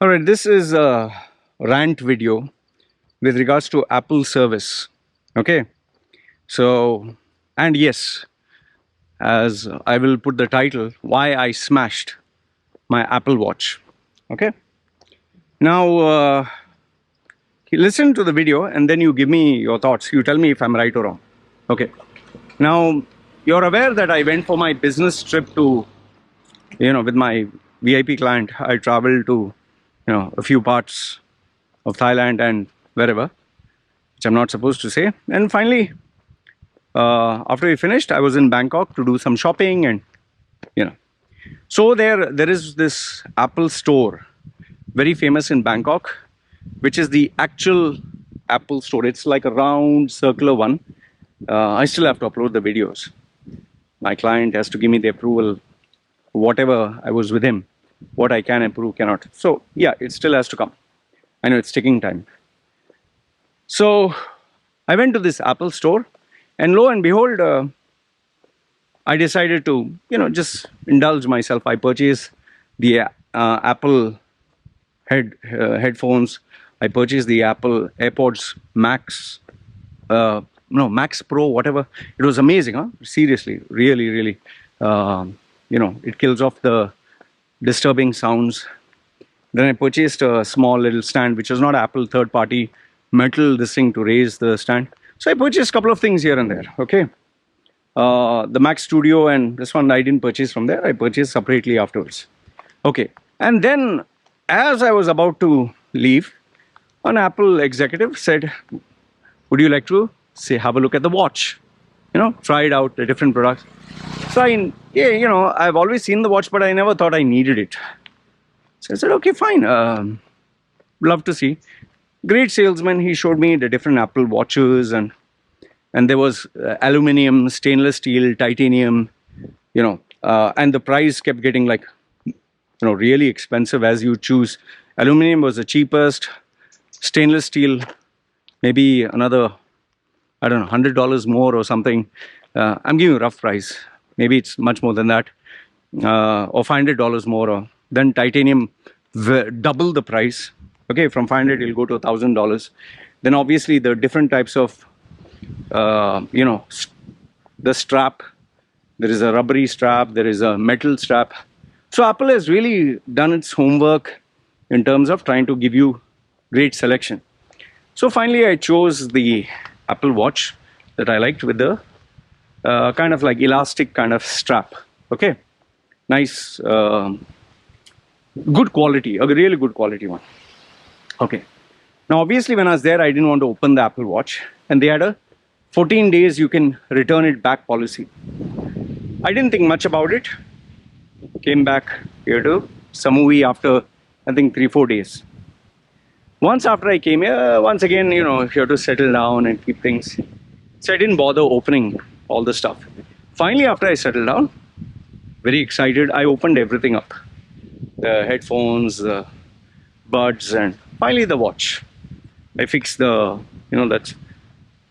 All right, this is a rant video with regards to Apple service. Okay, so, and yes, as I will put the title, why I smashed my Apple Watch. Okay, now listen to the video and then you give me your thoughts. You tell me if I'm right or wrong. Okay, now you're aware that I went for my business trip to, with my VIP client. I traveled to, a few parts of Thailand and wherever, which I'm not supposed to say. And finally, after we finished, I was in Bangkok to do some shopping, and so there is this Apple store, very famous in Bangkok, which is the actual Apple store. It's like a round circular one. I still have to upload the videos. My client has to give me the approval, whatever I was with him, what I can approve, cannot. So yeah, it still has to come. I know it's taking time. So I went to this Apple store, and lo and behold, I decided to, just indulge myself. I purchased the Apple headphones. I purchased the Apple AirPods Max, no, Max Pro, whatever. It was amazing, huh? Seriously, really, really. It kills off the disturbing sounds. Then I purchased a small little stand, which was not Apple, third party metal, this thing to raise the stand. So I purchased a couple of things here and there. Okay. The Mac Studio and this one I didn't purchase from there. I purchased separately afterwards. Okay. And then as I was about to leave, an Apple executive said, would you like to have a look at the watch? Try it out, the different products. So I've always seen the watch, but I never thought I needed it. So I said, okay, fine. Love to see. Great salesman. He showed me the different Apple watches, and there was aluminum, stainless steel, titanium, and the price kept getting like, really expensive as you choose. Aluminum was the cheapest. Stainless steel, maybe another, I don't know, $100 more or something. I'm giving a rough price. Maybe it's much more than that, or $500 more. Or then titanium, double the price. Okay, from 500 it'll go to $1,000. Then obviously the different types of, the strap. There is a rubbery strap. There is a metal strap. So Apple has really done its homework in terms of trying to give you great selection. So finally I chose the Apple Watch that I liked with the kind of like elastic kind of strap. Okay, nice, good quality, a really good quality one. Okay, now obviously when I was there, I didn't want to open the Apple Watch, and they had a 14 days you can return it back policy. I didn't think much about it. Came back here to Samui after I think 3-4 days. Once after I came here, once again, you have to settle down and keep things. So I didn't bother opening all the stuff. Finally, after I settled down, very excited, I opened everything up. The headphones, the buds, and finally the watch. I fixed the, that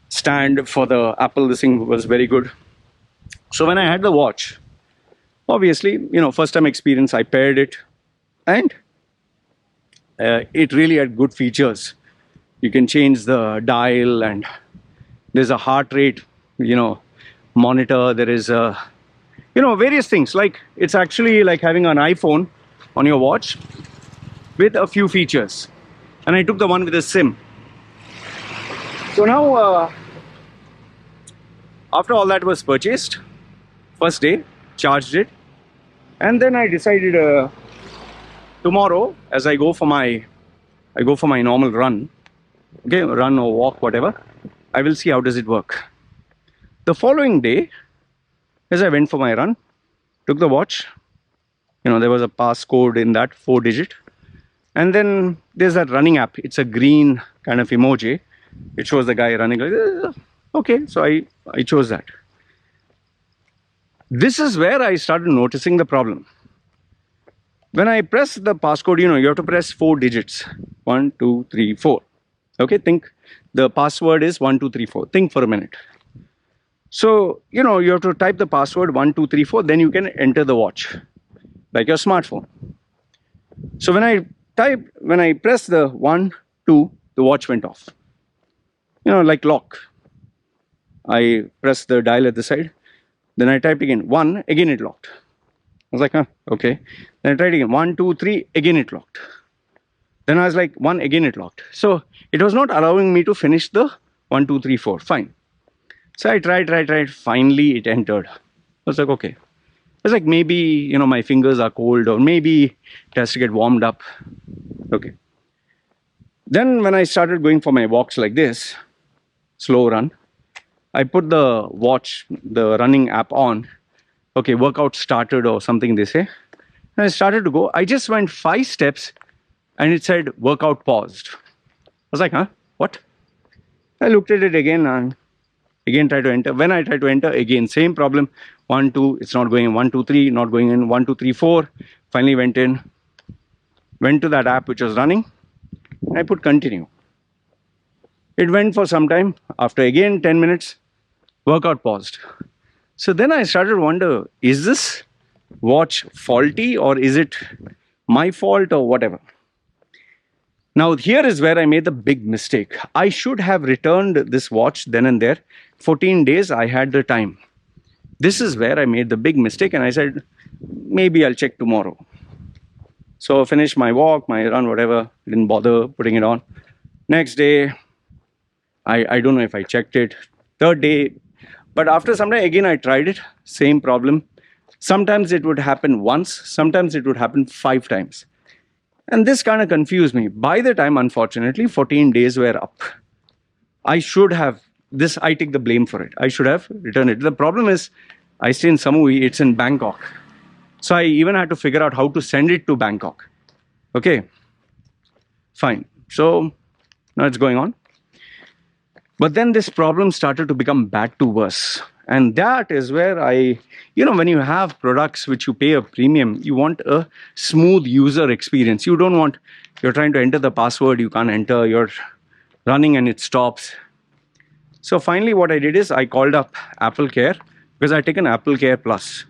stand for the Apple. This thing was very good. So when I had the watch, obviously, first time experience, I paired it, and it really had good features. You can change the dial, and there's a heart rate, monitor. There is a, various things. Like, it's actually like having an iPhone on your watch with a few features. And I took the one with a SIM. So now, after all that was purchased, first day, charged it, and then I decided tomorrow, as I go for my normal run, okay, run or walk, whatever, I will see how does it work. The following day, as I went for my run, took the watch, there was a passcode in that, 4-digit, and then there's that running app. It's a green kind of emoji. It shows the guy running. Okay, so I chose that. This is where I started noticing the problem. When I press the passcode, you have to press 4 digits. 1, 2, 3, 4. Okay, think the password is 1, 2, 3, 4. Think for a minute. So, you have to type the password 1, 2, 3, 4, then you can enter the watch, like your smartphone. So when I when I pressed the 1, 2, the watch went off. Like lock. I pressed the dial at the side. Then I typed again 1, again it locked. I was like, okay. Then I tried again 1, 2, 3, again it locked. Then I was like 1, again it locked. So it was not allowing me to finish the 1, 2, 3, 4. Fine. So I tried. Finally it entered. I was like, okay. It's like maybe, my fingers are cold, or maybe it has to get warmed up. Okay. Then when I started going for my walks like this, slow run, I put the watch, the running app on. Okay, workout started or something they say. And I started to go. I just went 5 steps and it said workout paused. I was like, what? I looked at it again and again tried to enter. When I tried to enter, again, same problem. 1, 2, it's not going in. 1, 2, 3, not going in. 1, 2, 3, 4. Finally went in. Went to that app which was running. I put continue. It went for some time. After again 10 minutes, workout paused. So then I started to wonder, is this watch faulty or is it my fault or whatever? Now here is where I made the big mistake. I should have returned this watch then and there. 14 days I had the time. This is where I made the big mistake, and I said, maybe I'll check tomorrow. So I finished my walk, my run, whatever, didn't bother putting it on. Next day, I don't know if I checked it. Third day, but after some time again I tried it, same problem. Sometimes it would happen once, sometimes it would happen 5 times. And this kind of confused me. By the time, unfortunately, 14 days were up. I should have, I take the blame for it. I should have returned it. The problem is, I stay in Samui, it's in Bangkok. So I even had to figure out how to send it to Bangkok. Okay, fine. So now it's going on. But then this problem started to become bad to worse. And that is where when you have products which you pay a premium, you want a smooth user experience. You don't want, you're trying to enter the password, you can't enter, you're running and it stops. So finally what I did is I called up Applecare, because I taken Applecare Plus.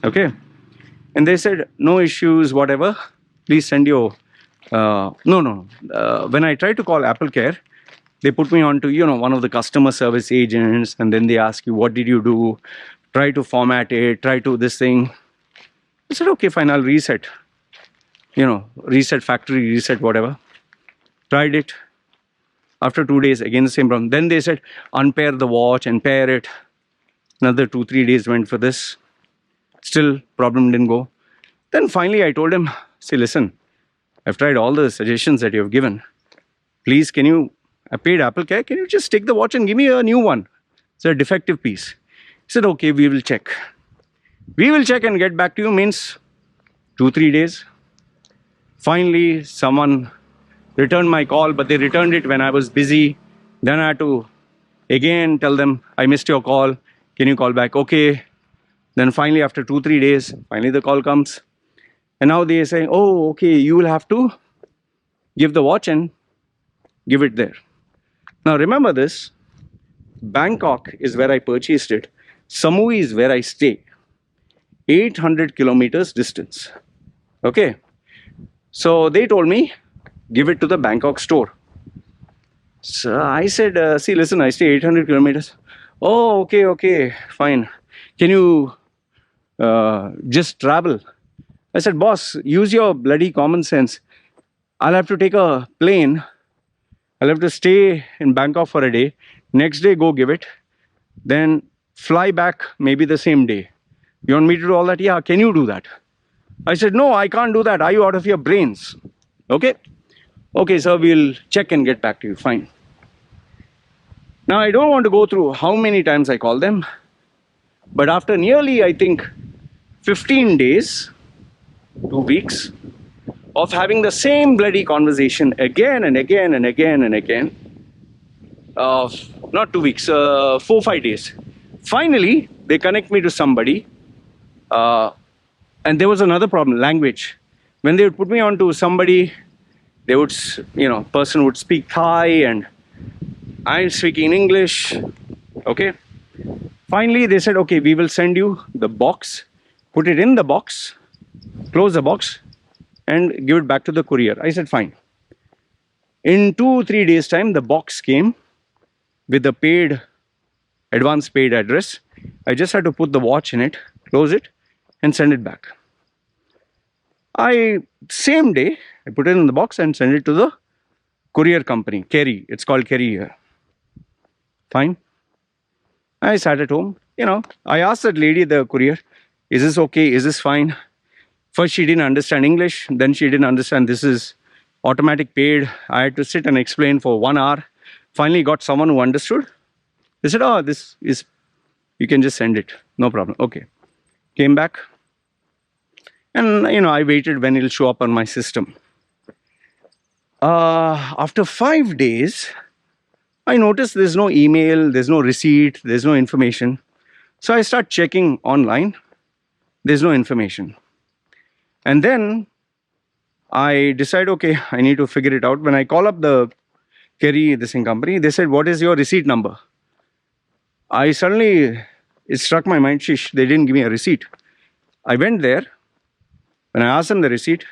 Okay. And they said, no issues, whatever, please send your, when I tried to call Applecare, they put me on to, one of the customer service agents, and then they ask you, what did you do? Try to format it, try to this thing. I said, okay, fine, I'll reset. Reset factory, reset whatever. Tried it. After 2 days, again the same problem. Then they said, unpair the watch and pair it. Another 2-3 days went for this. Still, problem didn't go. Then finally I told him, say, listen, I've tried all the suggestions that you have given. Please, I paid Applecare, can you just take the watch and give me a new one? It's a defective piece. He said, okay, we will check. We will check and get back to you, means 2-3 days. Finally, someone returned my call, but they returned it when I was busy. Then I had to again tell them, I missed your call. Can you call back? Okay. Then finally, after 2-3 days, finally the call comes. And now they say, oh, okay, you will have to give the watch and give it there. Now remember this, Bangkok is where I purchased it. Samui is where I stay. 800 kilometers distance. Okay. So they told me, give it to the Bangkok store. So I said, see, listen, I stay 800 kilometers. Oh, okay, fine. Can you just travel? I said, boss, use your bloody common sense. I'll have to take a plane. I'll have to stay in Bangkok for a day. Next day, go give it. Then fly back maybe the same day. You want me to do all that? Yeah, can you do that? I said, no, I can't do that. Are you out of your brains? Okay. Okay, sir, we'll check and get back to you. Fine. Now, I don't want to go through how many times I call them. But after nearly, I think, 15 days, 2 weeks, of having the same bloody conversation again and again and again and again. Not 2 weeks, 4-5 days. Finally, they connect me to somebody. And there was another problem, language. When they would put me on to somebody, they would, person would speak Thai and I'm speaking English. Okay. Finally, they said, okay, we will send you the box. Put it in the box. Close the box. and give it back to the courier. I said, fine. In 2-3 days time, the box came with the paid, advance paid address. I just had to put the watch in it, close it, and send it back. Same day, I put it in the box and send it to the courier company, Kerry. It's called Kerry here. Fine. I sat at home. I asked that lady, the courier, is this okay? Is this fine? First, she didn't understand English. Then she didn't understand this is automatic paid. I had to sit and explain for 1 hour. Finally got someone who understood. They said, oh, this is, you can just send it. No problem. Okay. Came back. And, I waited when it'll show up on my system. After 5 days, I noticed there's no email, there's no receipt, there's no information. So I start checking online. There's no information. And then I decide, okay, I need to figure it out. When I call up the Kerry, this company, they said, what is your receipt number? It struck my mind, shish, they didn't give me a receipt. I went there. When I asked them the receipt,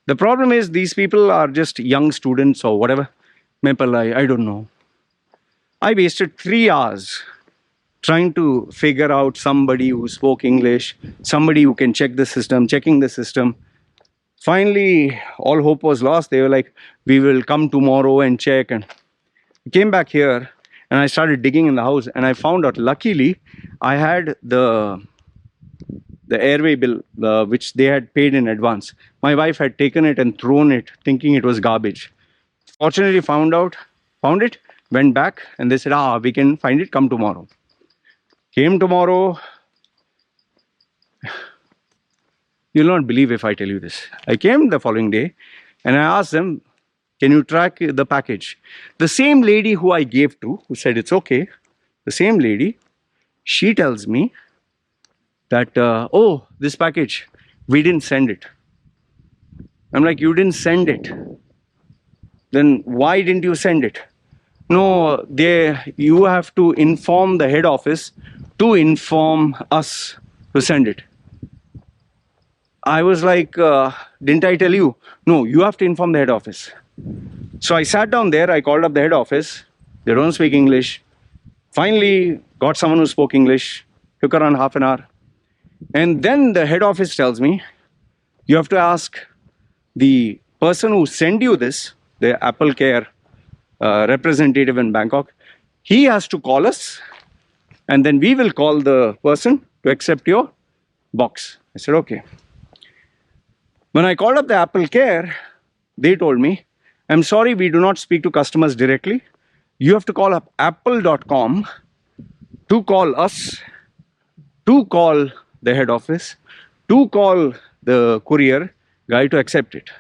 the problem is these people are just young students or whatever. I don't know. I wasted 3 hours trying to figure out somebody who spoke English, somebody who can checking the system. Finally, all hope was lost. They were like, we will come tomorrow and check. And I came back here and I started digging in the house and I found out, luckily, I had the airway bill, which they had paid in advance. My wife had taken it and thrown it, thinking it was garbage. Fortunately, found it, went back, and they said, we can find it, come tomorrow. Came tomorrow. You'll not believe if I tell you this. I came the following day, and I asked them, can you track the package? The same lady who I gave to, who said it's okay, the same lady, she tells me that, this package, we didn't send it. I'm like, you didn't send it? Then why didn't you send it? No, you have to inform the head office to inform us to send it. I was like, didn't I tell you? No, you have to inform the head office. So I sat down there, I called up the head office. They don't speak English. Finally, got someone who spoke English. Took around half an hour. And then the head office tells me, you have to ask the person who sent you this, the Applecare representative in Bangkok. He has to call us, and then we will call the person to accept your box. I said, okay. When I called up the Applecare, they told me, I'm sorry, we do not speak to customers directly. You have to call up apple.com to call us, to call the head office, to call the courier guy to accept it.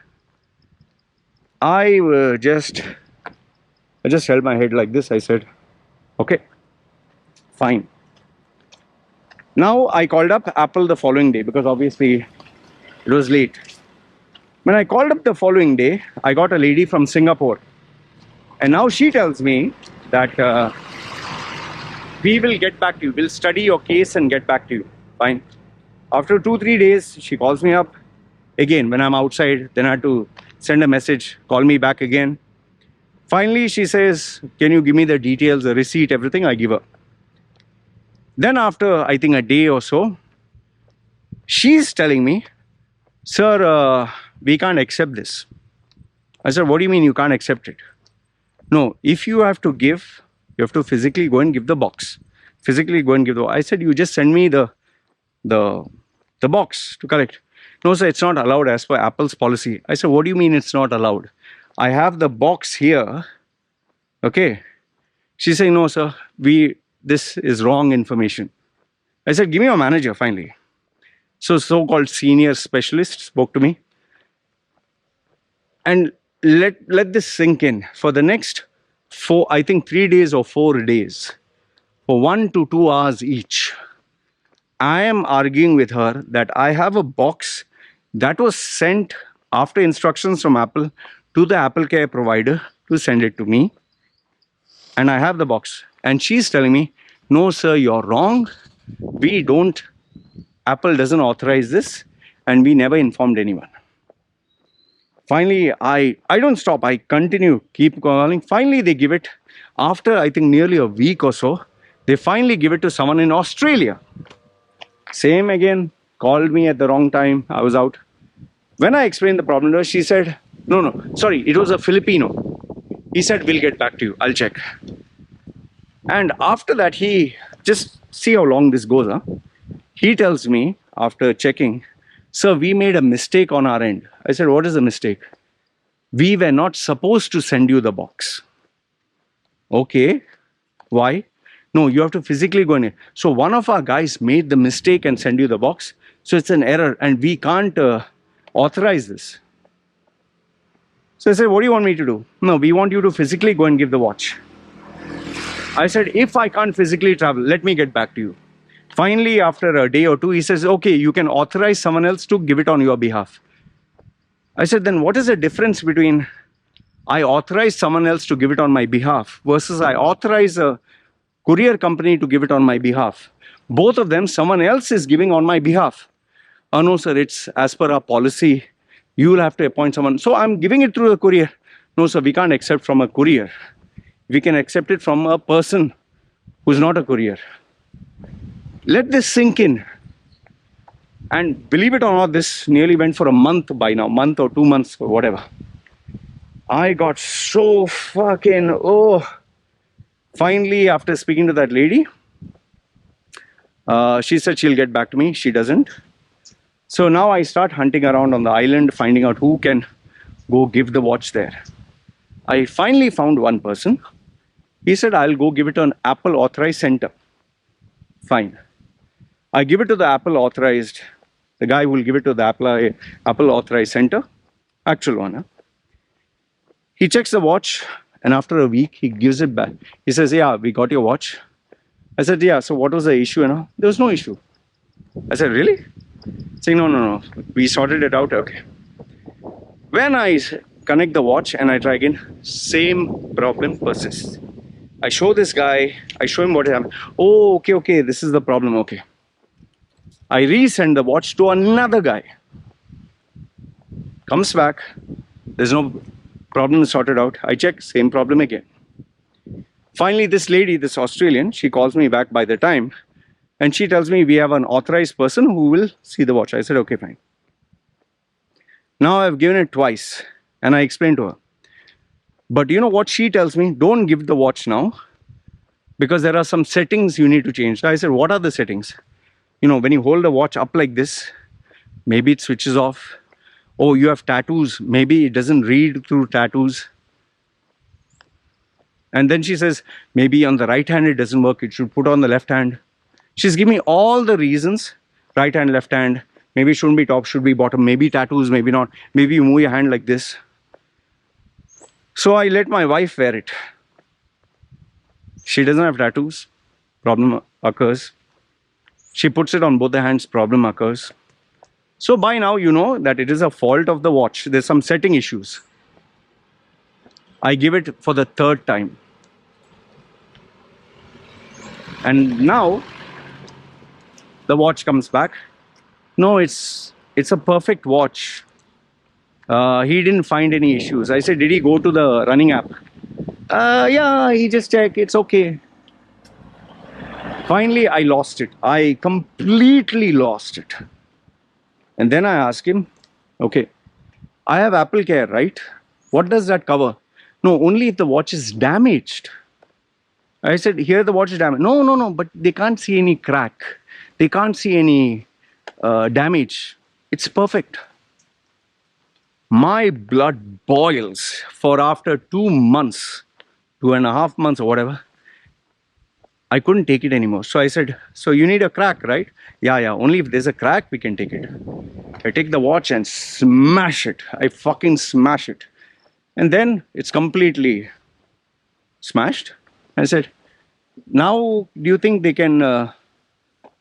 I just held my head like this. I said, okay, fine. Now I called up Apple the following day because obviously it was late. When I called up the following day, I got a lady from Singapore. And now she tells me that we will get back to you. We'll study your case and get back to you. Fine. After 2-3 days, she calls me up. Again, when I'm outside, then I had to send a message, call me back again. Finally, she says, can you give me the details, the receipt, everything? I give her. Then after, I think, a day or so, she's telling me, sir, we can't accept this. I said, what do you mean you can't accept it? No, if you have to give, you have to physically go and give the box. Physically go and give the box. I said, you just send me the box to collect. No, sir, it's not allowed as per Apple's policy. I said, what do you mean it's not allowed? I have the box here. Okay. She's saying, no, sir, this is wrong information. I said, give me your manager, finally. So-called senior specialist spoke to me. And let this sink in. For the next 3 days or 4 days, for 1 to 2 hours each, I am arguing with her that I have a box that was sent after instructions from Apple to the Applecare provider to send it to me. And I have the box. And she's telling me, no, sir, you're wrong. Apple doesn't authorize this, and we never informed anyone. Finally, I don't stop. I continue, keep calling. Finally, they give it. After I think nearly a week or so, they finally give it to someone in Australia. Same again, called me at the wrong time. I was out. When I explained the problem to her, she said, no, no, sorry, it was a Filipino. He said, we'll get back to you. I'll check. And after that, he just see how long this goes. Huh? He tells me after checking, sir, we made a mistake on our end. I said, what is the mistake? We were not supposed to send you the box. Okay, why? No, you have to physically go in it. So one of our guys made the mistake and send you the box. So it's an error and we can't authorize this. So I said, what do you want me to do? No, we want you to physically go and give the watch. I said, if I can't physically travel, let me get back to you. Finally, after a day or two, he says, okay, you can authorize someone else to give it on your behalf. I said, then what is the difference between I authorize someone else to give it on my behalf versus I authorize a courier company to give it on my behalf? Both of them, someone else is giving on my behalf. Oh no, sir, it's as per our policy. You will have to appoint someone. So I'm giving it through a courier. No, sir, we can't accept from a courier. We can accept it from a person who's not a courier. Let this sink in. And believe it or not, this nearly went for a month by now, month or 2 months or whatever. I got so fucking, finally, after speaking to that lady, she said she'll get back to me. She doesn't. So now I start hunting around on the island, finding out who can go give the watch there. I finally found one person. He said, I'll go give it to an Apple authorized center. Fine. I give it to the Apple authorized, the guy who will give it to the Apple authorized center, actual one. Huh? He checks the watch and after a week, he gives it back. He says, yeah, we got your watch. I said, yeah, so what was the issue? There was no issue. I said, really? Saying, no, we sorted it out. Okay. When I connect the watch and I try again, same problem persists. I show this guy, I show him what happened. Oh, okay, this is the problem. Okay. I resend the watch to another guy. Comes back, there's no problem sorted out. I check, same problem again. Finally, this lady, this Australian, she calls me back by the time and she tells me we have an authorized person who will see the watch. I said, okay, fine. Now I've given it twice and I explained to her. But you know what she tells me? Don't give the watch now because there are some settings you need to change. I said, what are the settings? When you hold the watch up like this, maybe it switches off. Oh, you have tattoos. Maybe it doesn't read through tattoos. And then she says, maybe on the right hand it doesn't work. It should put on the left hand. She's giving me all the reasons. Right hand, left hand. Maybe it shouldn't be top, should be bottom. Maybe tattoos, maybe not. Maybe you move your hand like this. So I let my wife wear it. She doesn't have tattoos. Problem occurs. She puts it on both the hands. Problem occurs. So by now you know that it is a fault of the watch. There's some setting issues. I give it for the third time. And now the watch comes back. No, it's a perfect watch. He didn't find any issues. I said, did he go to the running app? Yeah, he just checked. It's okay. Finally, I lost it. I completely lost it. And then I asked him, okay, I have Applecare, right? What does that cover? No, only if the watch is damaged. I said, here the watch is damaged. No, but they can't see any crack. They can't see any damage. It's perfect. My blood boils for after 2 months, 2.5 months or whatever. I couldn't take it anymore. So I said, so you need a crack, right? Yeah, only if there's a crack, we can take it. I take the watch and smash it. I fucking smash it. And then it's completely smashed. I said, now do you think they can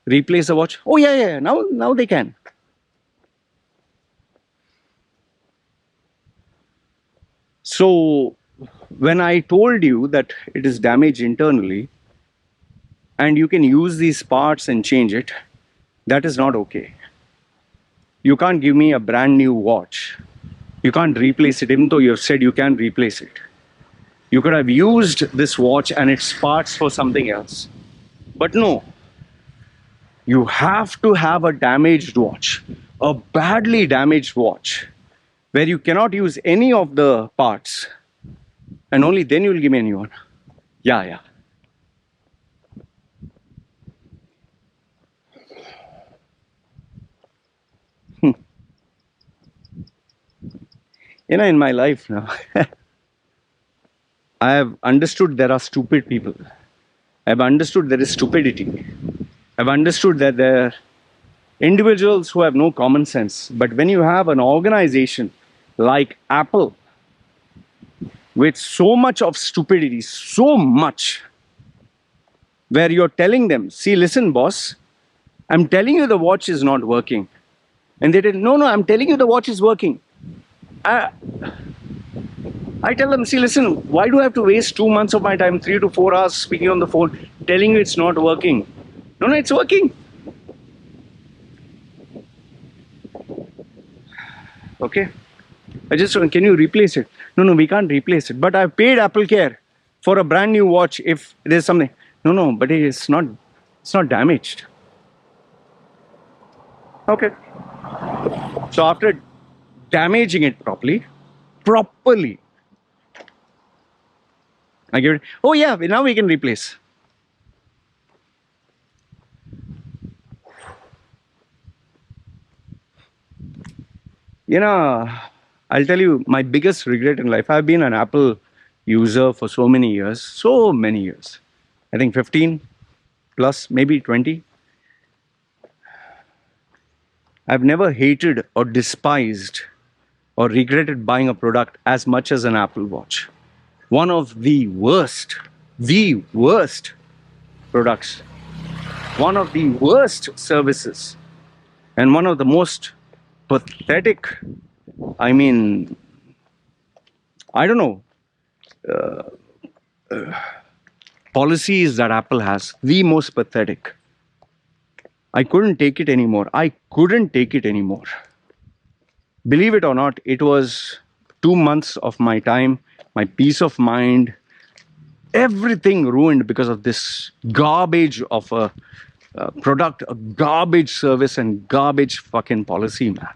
replace the watch? Oh, yeah, now they can. So when I told you that it is damaged internally and you can use these parts and change it, that is not okay. You can't give me a brand new watch You can't replace it, even though you have said you can replace it. You could have used this watch and its parts for something else. But no, you have to have a damaged watch, a badly damaged watch, where you cannot use any of the parts, and only then you'll give me a new one. Yeah, yeah. In my life now, I have understood there are stupid people. I've understood there is stupidity. I've understood that there are individuals who have no common sense. But when you have an organization like Apple with so much of stupidity, so much, where you're telling them, see, listen, boss, I'm telling you the watch is not working. And they did, no, I'm telling you the watch is working. I tell them, see, listen, why do I have to waste 2 months of my time, 3 to 4 hours speaking on the phone, telling you it's not working? No, it's working. Okay. Can you replace it? No, we can't replace it. But I've paid Applecare for a brand new watch if there's something. No, but it's not damaged. Okay. So after damaging it properly, I give it, oh yeah, now we can replace. I'll tell you my biggest regret in life. I've been an Apple user for so many years. I think 15 plus, maybe 20. I've never hated or despised or regretted buying a product as much as an Apple Watch. One of the worst products, one of the worst services, and one of the most pathetic, I don't know, policies that Apple has. The most pathetic. I couldn't take it anymore. Believe it or not, it was 2 months of my time, my peace of mind, everything ruined because of this garbage of a product, a garbage service, and garbage fucking policy, man.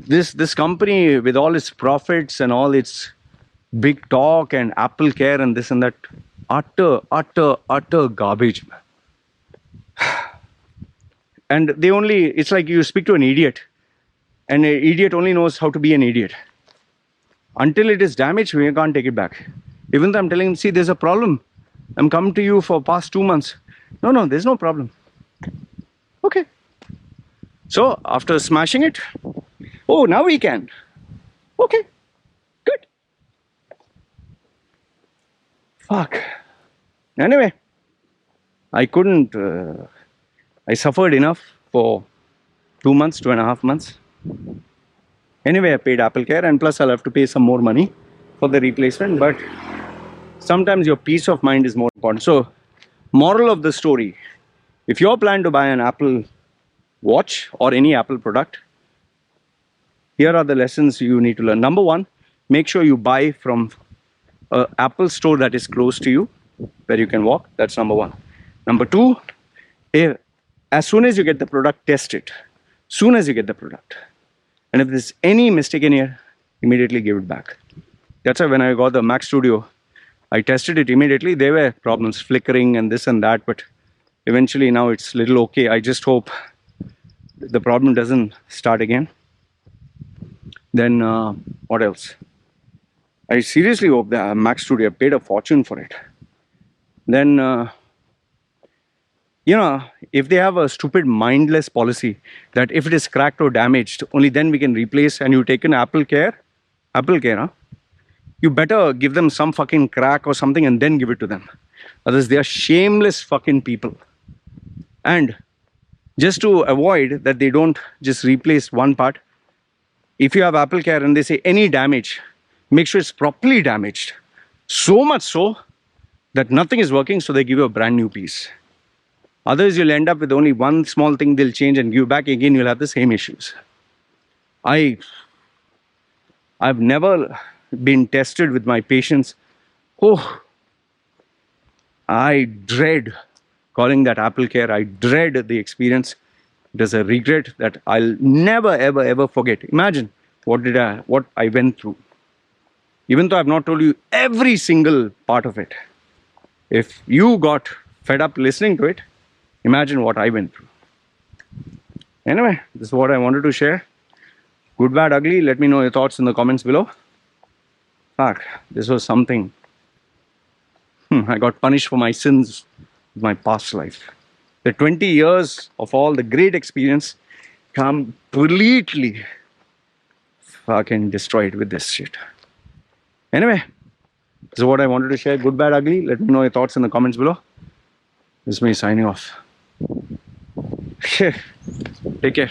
This company, with all its profits and all its big talk and Applecare and this and that, utter garbage, man. And it's like you speak to an idiot, and an idiot only knows how to be an idiot. Until it is damaged, we can't take it back. Even though I'm telling him, see, there's a problem. I'm coming to you for past 2 months. No, there's no problem. Okay. So after smashing it, oh, now we can. Okay, good. Fuck. Anyway, I couldn't, I suffered enough for 2 months, 2.5 months. Anyway, I paid Applecare, and plus I'll have to pay some more money for the replacement, but sometimes your peace of mind is more important. So, moral of the story, if you're planning to buy an Apple Watch or any Apple product, here are the lessons you need to learn. Number 1, make sure you buy from an Apple store that is close to you, where you can walk. That's number 1. Number 2, as soon as you get the product, test it. Soon as you get the product. And if there's any mistake in here, immediately give it back. That's why when I got the Mac Studio, I tested it immediately. There were problems, flickering and this and that, but eventually now it's a little okay. I just hope the problem doesn't start again. Then what else? I seriously hope the Mac Studio paid a fortune for it. Then if they have a stupid mindless policy that if it is cracked or damaged, only then we can replace, and you take an Applecare, huh? You better give them some fucking crack or something and then give it to them. Otherwise, they are shameless fucking people. And just to avoid that they don't just replace one part, if you have Applecare and they say any damage, make sure it's properly damaged. So much so that nothing is working, so they give you a brand new piece. Otherwise, you'll end up with only one small thing they'll change and give back again, you'll have the same issues. I've never been tested with my patience. Oh, I dread calling that Applecare. I dread the experience. It is a regret that I'll never, ever, ever forget. Imagine what I went through. Even though I've not told you every single part of it. If you got fed up listening to it, imagine what I went through. Anyway, this is what I wanted to share. Good, bad, ugly. Let me know your thoughts in the comments below. Fuck, this was something. I got punished for my sins in my past life. The 20 years of all the great experience completely fucking destroyed with this shit. Anyway, this is what I wanted to share. Good, bad, ugly. Let me know your thoughts in the comments below. This is me signing off. Take care.